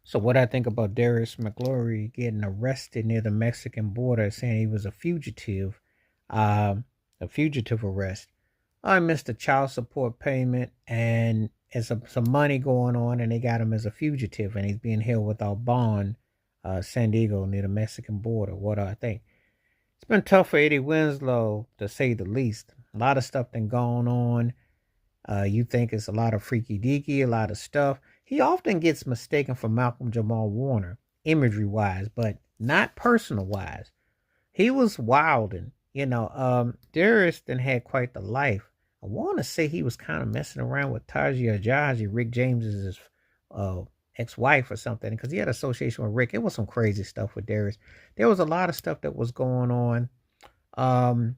So what I think about Darius McClory getting arrested near the Mexican border, saying he was um, a fugitive arrest. I missed a child support payment, and there's some money going on, and they got him as a fugitive, and he's being held without bond, San Diego near the Mexican border. What do I think? It's been tough for Eddie Winslow to say the least. A lot of stuff been going on. You think it's a lot of freaky deaky, a lot of stuff. He often gets mistaken for Malcolm Jamal Warner, imagery wise, but not personal wise. He was wilding. Darius then had quite the life. I want to say he was kind of messing around with Tajia Ajaji, Rick James's uh, ex-wife or something, because he had association with Rick. It was some crazy stuff with Darius. There was a lot of stuff that was going on. Um,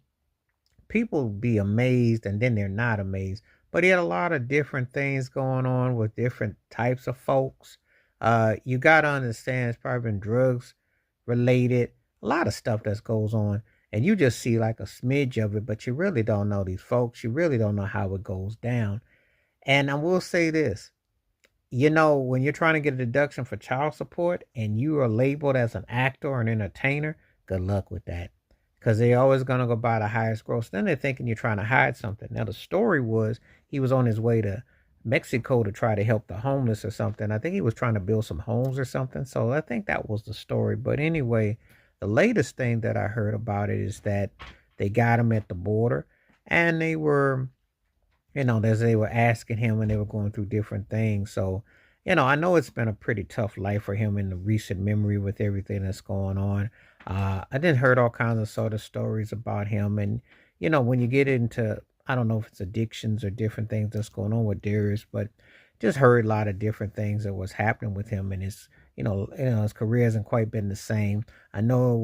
People be amazed and then they're not amazed. But he had a lot of different things going on with different types of folks. You gotta understand it's probably been drugs related, a lot of stuff that goes on. And you just see like a smidge of it, but you really don't know these folks. You really don't know how it goes down. And I will say this, when you're trying to get a deduction for child support and you are labeled as an actor or an entertainer, good luck with that. Because they're always going to go by the highest gross. Then they're thinking you're trying to hide something. Now, the story was he was on his way to Mexico to try to help the homeless or something. I think he was trying to build some homes or something. So I think that was the story. But anyway, the latest thing that I heard about it is that they got him at the border and they were as they were asking him and they were going through different things. So, I know it's been a pretty tough life for him in the recent memory with everything that's going on. I did heard all kinds of sort of stories about him. And, when you get into, I don't know if it's addictions or different things that's going on with Darius, but just heard a lot of different things that was happening with him and his career hasn't quite been the same. I know it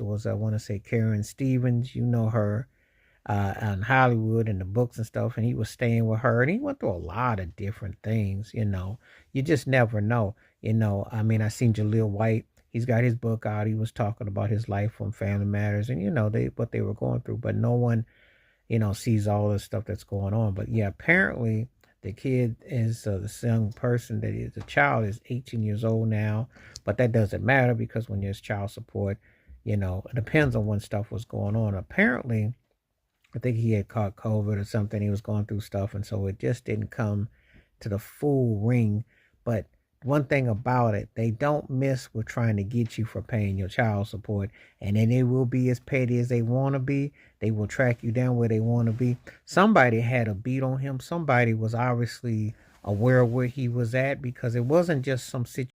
was I want to say Karen Stevens, her on Hollywood and the books and stuff, and he was staying with her, and he went through a lot of different things. You just never know. I mean, I seen Jaleel White. He's got his book out. He was talking about his life on Family Matters, and they what they were going through, but no one sees all the stuff that's going on. But yeah, apparently the kid is the young person that is the child is 18 years old now, but that doesn't matter because when there's child support, it depends on when stuff was going on. Apparently I think he had caught COVID or something. He was going through stuff, and so it just didn't come to the full ring. But one thing about it, they don't miss with trying to get you for paying your child support, and then they will be as petty as they want to be. They will track you down where they want to be. Somebody had a beat on him. Somebody was obviously aware of where he was at because it wasn't just some situation